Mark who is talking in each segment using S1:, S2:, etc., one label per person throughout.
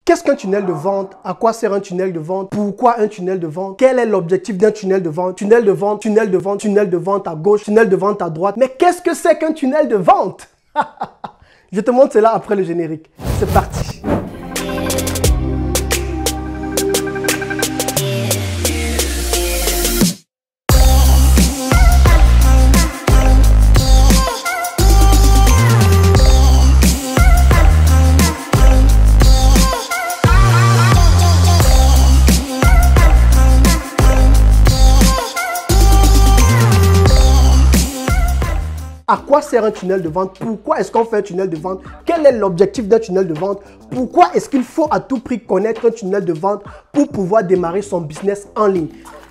S1: Qu'est-ce qu'un tunnel de vente? À quoi sert un tunnel de vente? Pourquoi un tunnel de vente? Quel est l'objectif d'un tunnel de vente? Tunnel de vente, tunnel de vente, tunnel de vente à gauche, tunnel de vente à droite. Mais qu'est-ce que c'est qu'un tunnel de vente? Je te montre cela après le générique. C'est parti. À quoi sert un tunnel de vente? Pourquoi est-ce qu'on fait un tunnel de vente? Quel est l'objectif d'un tunnel de vente? Pourquoi est-ce qu'il faut à tout prix connaître un tunnel de vente pour pouvoir démarrer son business en ligne?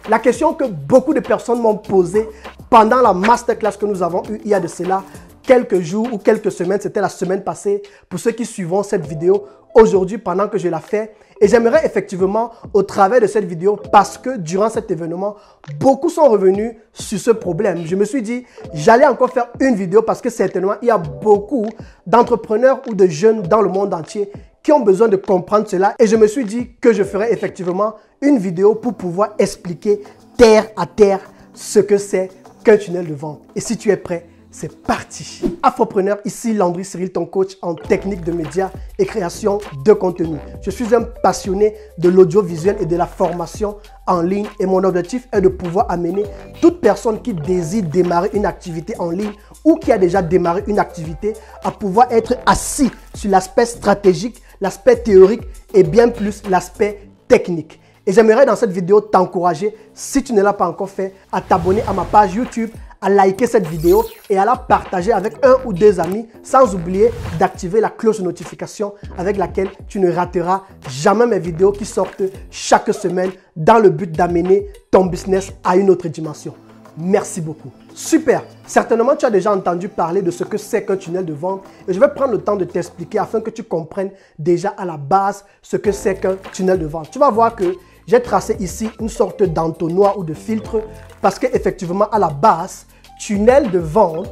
S1: La question que beaucoup de personnes m'ont posée pendant la masterclass que nous avons eue il y a de cela quelques jours ou quelques semaines, c'était la semaine passée, pour ceux qui suivent cette vidéo aujourd'hui pendant que je la fais. Et j'aimerais effectivement, au travers de cette vidéo, parce que durant cet événement, beaucoup sont revenus sur ce problème. Je me suis dit, j'allais encore faire une vidéo parce que certainement, il y a beaucoup d'entrepreneurs ou de jeunes dans le monde entier qui ont besoin de comprendre cela. Et je me suis dit que je ferais effectivement une vidéo pour pouvoir expliquer terre à terre ce que c'est qu'un tunnel de vente. Et si tu es prêt, c'est parti. Afropreneur, ici Landry Cyril, ton coach en technique de médias et création de contenu. Je suis un passionné de l'audiovisuel et de la formation en ligne et mon objectif est de pouvoir amener toute personne qui désire démarrer une activité en ligne ou qui a déjà démarré une activité à pouvoir être assis sur l'aspect stratégique, l'aspect théorique et bien plus l'aspect technique. Et j'aimerais dans cette vidéo t'encourager, si tu ne l'as pas encore fait, à t'abonner à ma page YouTube, à liker cette vidéo et à la partager avec un ou deux amis, sans oublier d'activer la cloche de notification avec laquelle tu ne rateras jamais mes vidéos qui sortent chaque semaine dans le but d'amener ton business à une autre dimension. Merci beaucoup. Super! Certainement, tu as déjà entendu parler de ce que c'est qu'un tunnel de vente et je vais prendre le temps de t'expliquer afin que tu comprennes déjà à la base ce que c'est qu'un tunnel de vente. Tu vas voir que j'ai tracé ici une sorte d'entonnoir ou de filtre parce qu'effectivement, à la base, tunnel de vente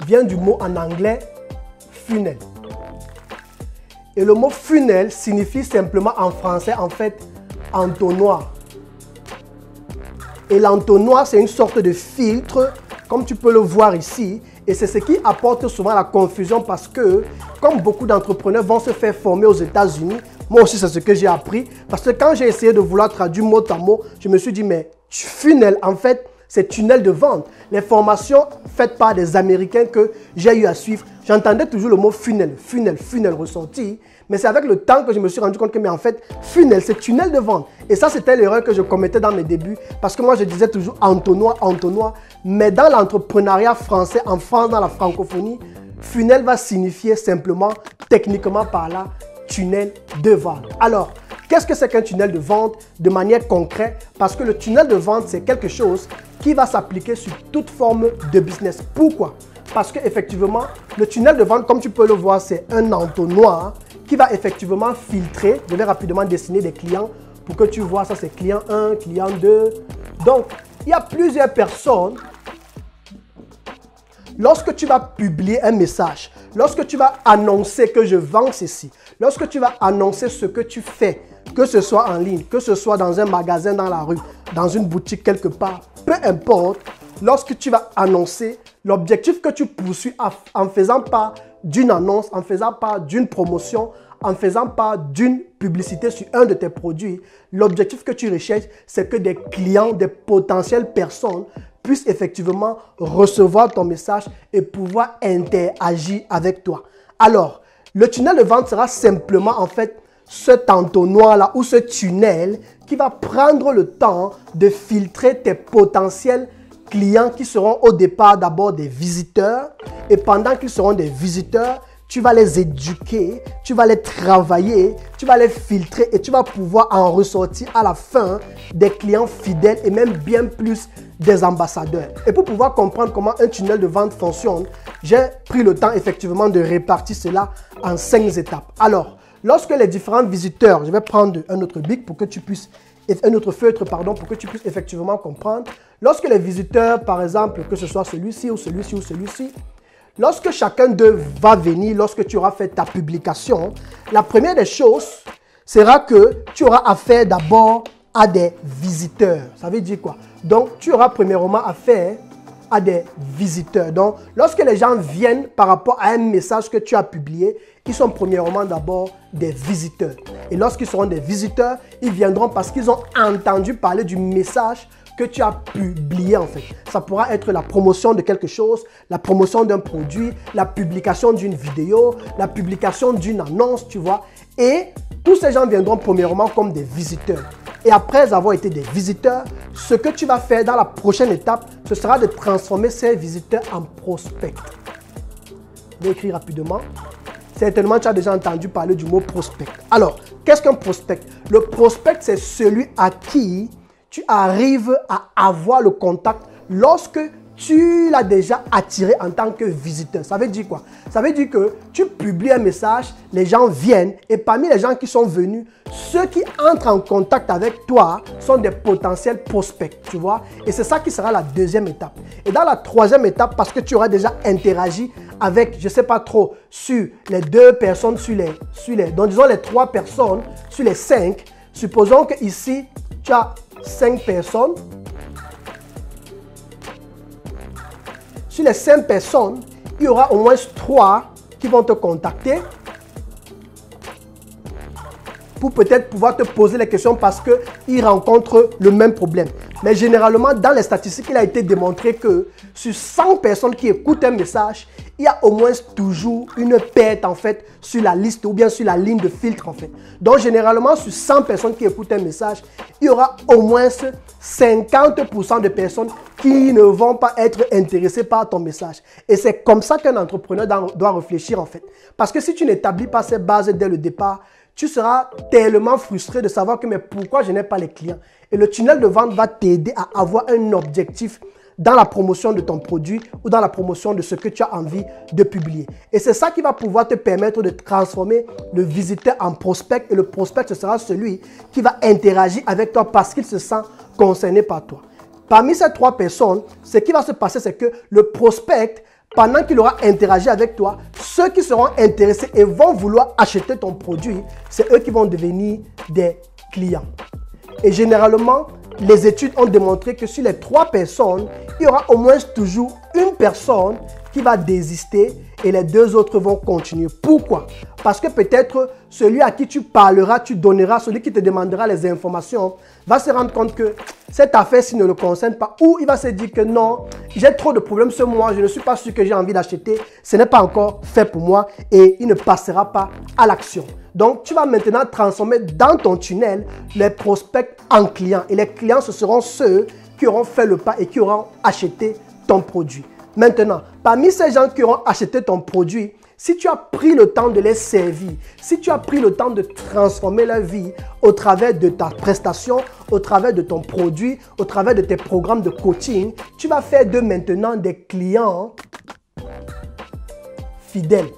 S1: vient du mot en anglais funnel. Et le mot funnel signifie simplement en français, en fait, entonnoir. Et l'entonnoir, c'est une sorte de filtre, comme tu peux le voir ici. Et c'est ce qui apporte souvent la confusion parce que, comme beaucoup d'entrepreneurs vont se faire former aux États-Unis, moi aussi, c'est ce que j'ai appris. Parce que quand j'ai essayé de vouloir traduire mot à mot, je me suis dit, mais funnel, en fait, c'est tunnel de vente. Les formations faites par des Américains que j'ai eu à suivre, j'entendais toujours le mot funnel, funnel ressorti. Mais c'est avec le temps que je me suis rendu compte que, mais en fait, funnel, c'est tunnel de vente. Et ça, c'était l'erreur que je commettais dans mes débuts. Parce que moi, je disais toujours entonnoir. Mais dans l'entrepreneuriat français, en France, dans la francophonie, funnel va signifier simplement, techniquement par là, tunnel de vente. Alors, qu'est-ce que c'est qu'un tunnel de vente de manière concrète? Parce que le tunnel de vente, c'est quelque chose qui va s'appliquer sur toute forme de business. Pourquoi? Parce qu'effectivement, le tunnel de vente, comme tu peux le voir, c'est un entonnoir qui va effectivement filtrer. Je vais rapidement dessiner des clients pour que tu vois ça, c'est client 1, client 2. Donc, il y a plusieurs personnes. Lorsque tu vas publier un message, lorsque tu vas annoncer que je vends ceci, lorsque tu vas annoncer ce que tu fais, que ce soit en ligne, que ce soit dans un magasin dans la rue, dans une boutique quelque part, peu importe, lorsque tu vas annoncer, l'objectif que tu poursuis en faisant part d'une annonce, en faisant part d'une promotion, en faisant part d'une publicité sur un de tes produits, l'objectif que tu recherches, c'est que des clients, des potentielles personnes puissent effectivement recevoir ton message et pouvoir interagir avec toi. Alors, le tunnel de vente sera simplement en fait cet entonnoir-là ou ce tunnel qui va prendre le temps de filtrer tes potentiels clients qui seront au départ d'abord des visiteurs et pendant qu'ils seront des visiteurs, tu vas les éduquer, tu vas les travailler, tu vas les filtrer et tu vas pouvoir en ressortir à la fin des clients fidèles et même bien plus des ambassadeurs. Et pour pouvoir comprendre comment un tunnel de vente fonctionne, j'ai pris le temps effectivement de répartir cela en 5 étapes. Alors, lorsque les différents visiteurs, je vais prendre un autre bic pour que tu puisses, un autre feutre, pardon, pour que tu puisses effectivement comprendre. Lorsque les visiteurs, par exemple, que ce soit celui-ci ou celui-ci ou celui-ci, lorsque chacun d'eux va venir, lorsque tu auras fait ta publication, la première des choses sera que tu auras affaire d'abord à des visiteurs. Ça veut dire quoi? Donc, tu auras premièrement affaire à des visiteurs. Donc, lorsque les gens viennent par rapport à un message que tu as publié, ils sont premièrement d'abord des visiteurs. Et lorsqu'ils seront des visiteurs, ils viendront parce qu'ils ont entendu parler du message que tu as publié en fait. Ça pourra être la promotion de quelque chose, la promotion d'un produit, la publication d'une vidéo, la publication d'une annonce, tu vois. Et tous ces gens viendront premièrement comme des visiteurs. Et après avoir été des visiteurs, ce que tu vas faire dans la prochaine étape, ce sera de transformer ces visiteurs en prospects. Je vais écrire rapidement. Certainement, tu as déjà entendu parler du mot prospect. Alors, qu'est-ce qu'un prospect? Le prospect, c'est celui à qui tu arrives à avoir le contact lorsque tu l'as déjà attiré en tant que visiteur. Ça veut dire quoi? Ça veut dire que tu publies un message, les gens viennent et parmi les gens qui sont venus, ceux qui entrent en contact avec toi sont des potentiels prospects, tu vois? Et c'est ça qui sera la deuxième étape. Et dans la troisième étape, parce que tu auras déjà interagi avec, je ne sais pas trop, sur les 2 personnes, donc disons les 3 personnes, sur les 5, supposons que ici, tu as 5 personnes. Sur les 5 personnes, il y aura au moins 3 qui vont te contacter pour peut-être pouvoir te poser les questions parce qu'ils rencontrent le même problème. Mais généralement, dans les statistiques, il a été démontré que sur 100 personnes qui écoutent un message, il y a au moins toujours une perte en fait sur la liste ou bien sur la ligne de filtre en fait. Donc généralement, sur 100 personnes qui écoutent un message, il y aura au moins 50% de personnes qui ne vont pas être intéressées par ton message. Et c'est comme ça qu'un entrepreneur doit réfléchir en fait. Parce que si tu n'établis pas ces bases dès le départ, tu seras tellement frustré de savoir que mais pourquoi je n'ai pas les clients. Et le tunnel de vente va t'aider à avoir un objectif dans la promotion de ton produit ou dans la promotion de ce que tu as envie de publier. Et c'est ça qui va pouvoir te permettre de transformer le visiteur en prospect. Et le prospect, ce sera celui qui va interagir avec toi parce qu'il se sent concerné par toi. Parmi ces 3 personnes, ce qui va se passer, c'est que le prospect, pendant qu'il aura interagi avec toi, ceux qui seront intéressés et vont vouloir acheter ton produit, c'est eux qui vont devenir des clients. Et généralement, les études ont démontré que sur les 3 personnes, il y aura au moins toujours une personne qui va désister et les 2 autres vont continuer. Pourquoi? Parce que peut-être celui à qui tu parleras, tu donneras, celui qui te demandera les informations, va se rendre compte que cette affaire-ci ne le concerne pas ou il va se dire que non, j'ai trop de problèmes ce mois, je ne suis pas sûr que j'ai envie d'acheter, ce n'est pas encore fait pour moi et il ne passera pas à l'action. Donc, tu vas maintenant transformer dans ton tunnel les prospects en clients. Et les clients, ce seront ceux qui auront fait le pas et qui auront acheté ton produit. Maintenant, parmi ces gens qui auront acheté ton produit, si tu as pris le temps de les servir, si tu as pris le temps de transformer leur vie au travers de ta prestation, au travers de ton produit, au travers de tes programmes de coaching, tu vas faire d'eux maintenant des clients fidèles.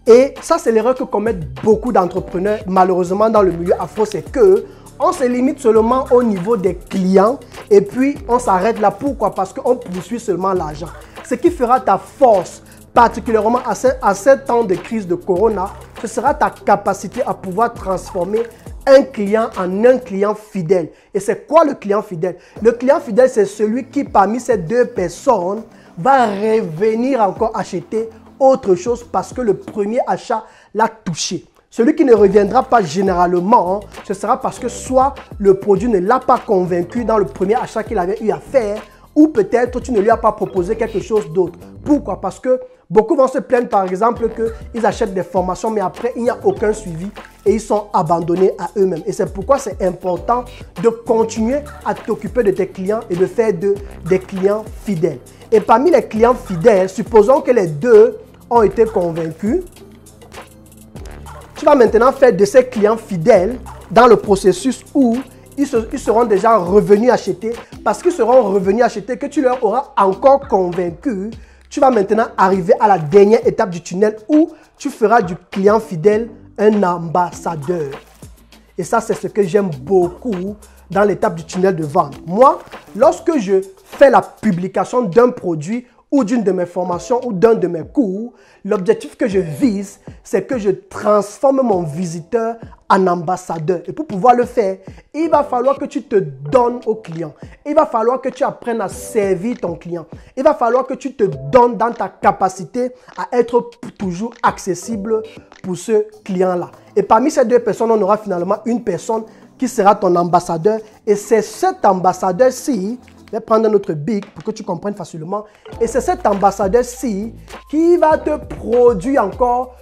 S1: Et ça, c'est l'erreur que commettent beaucoup d'entrepreneurs, malheureusement, dans le milieu afro, c'est que on se limite seulement au niveau des clients et puis on s'arrête là. Pourquoi? Parce qu'on poursuit seulement l'argent. Ce qui fera ta force, particulièrement à ce temps de crise de Corona, ce sera ta capacité à pouvoir transformer un client en un client fidèle. Et c'est quoi le client fidèle? Le client fidèle, c'est celui qui, parmi ces 2 personnes, va revenir encore acheter autre chose parce que le premier achat l'a touché. Celui qui ne reviendra pas généralement, ce sera parce que soit le produit ne l'a pas convaincu dans le premier achat qu'il avait eu à faire, ou peut-être tu ne lui as pas proposé quelque chose d'autre. Pourquoi? Parce que beaucoup vont se plaindre par exemple qu'ils achètent des formations mais après il n'y a aucun suivi et ils sont abandonnés à eux-mêmes. Et c'est pourquoi c'est important de continuer à t'occuper de tes clients et de faire des clients fidèles. Et parmi les clients fidèles, supposons que les 2 ont été convaincus. Tu vas maintenant faire de ces clients fidèles dans le processus où ils seront déjà revenus acheter. Parce qu'ils seront revenus acheter, que tu leur auras encore convaincu, tu vas maintenant arriver à la dernière étape du tunnel où tu feras du client fidèle un ambassadeur. Et ça, c'est ce que j'aime beaucoup dans l'étape du tunnel de vente. Moi, lorsque je fais la publication d'un produit ou d'une de mes formations ou d'un de mes cours, l'objectif que je vise, c'est que je transforme mon visiteur en ambassadeur. Et pour pouvoir le faire, il va falloir que tu te donnes au client. Il va falloir que tu apprennes à servir ton client. Il va falloir que tu te donnes dans ta capacité à être toujours accessible pour ce client-là. Et parmi ces deux personnes, on aura finalement une personne qui sera ton ambassadeur. Et c'est cet ambassadeur-ci, je vais prendre notre bic pour que tu comprennes facilement. Et c'est cet ambassadeur-ci qui va te produire encore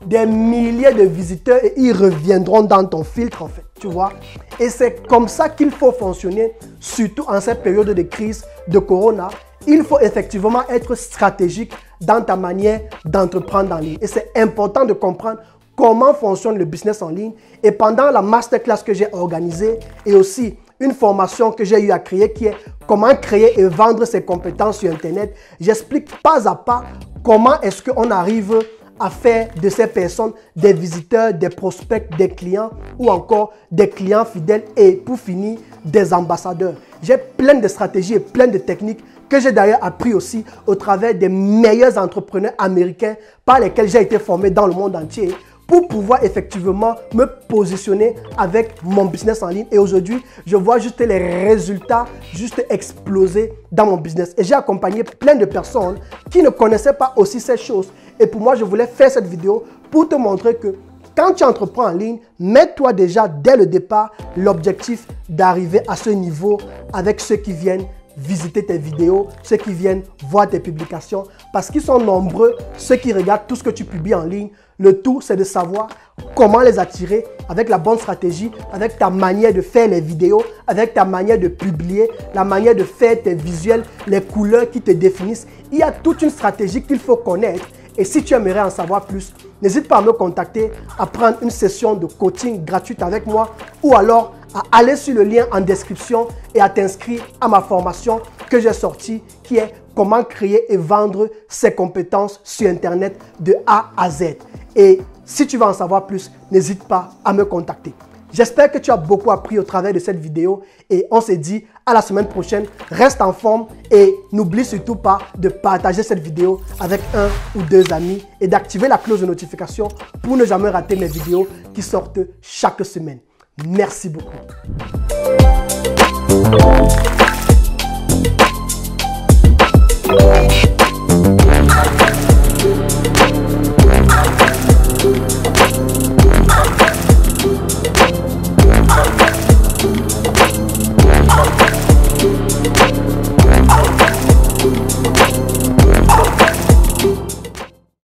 S1: des milliers de visiteurs et ils reviendront dans ton filtre en fait, tu vois. Et c'est comme ça qu'il faut fonctionner, surtout en cette période de crise de Corona. Il faut effectivement être stratégique dans ta manière d'entreprendre en ligne. Et c'est important de comprendre comment fonctionne le business en ligne. Et pendant la masterclass que j'ai organisée et aussi une formation que j'ai eu à créer qui est comment créer et vendre ses compétences sur Internet, j'explique pas à pas comment est-ce qu'on arrive à faire de ces personnes des visiteurs, des prospects, des clients ou encore des clients fidèles et pour finir, des ambassadeurs. J'ai plein de stratégies et plein de techniques que j'ai d'ailleurs appris aussi au travers des meilleurs entrepreneurs américains par lesquels j'ai été formé dans le monde entier pour pouvoir effectivement me positionner avec mon business en ligne. Et aujourd'hui, je vois juste les résultats juste exploser dans mon business. Et j'ai accompagné plein de personnes qui ne connaissaient pas aussi ces choses. Et pour moi, je voulais faire cette vidéo pour te montrer que quand tu entreprends en ligne, mets-toi déjà dès le départ l'objectif d'arriver à ce niveau avec ceux qui viennent visiter tes vidéos, ceux qui viennent voir tes publications, parce qu'ils sont nombreux, ceux qui regardent tout ce que tu publies en ligne. Le tout, c'est de savoir comment les attirer avec la bonne stratégie, avec ta manière de faire les vidéos, avec ta manière de publier, la manière de faire tes visuels, les couleurs qui te définissent. Il y a toute une stratégie qu'il faut connaître. Et si tu aimerais en savoir plus, n'hésite pas à me contacter, à prendre une session de coaching gratuite avec moi ou alors à aller sur le lien en description et à t'inscrire à ma formation que j'ai sortie qui est comment créer et vendre ses compétences sur Internet de A à Z. Et si tu veux en savoir plus, n'hésite pas à me contacter. J'espère que tu as beaucoup appris au travers de cette vidéo et on se dit à la semaine prochaine. Reste en forme et n'oublie surtout pas de partager cette vidéo avec un ou deux amis et d'activer la cloche de notification pour ne jamais rater mes vidéos qui sortent chaque semaine. Merci beaucoup.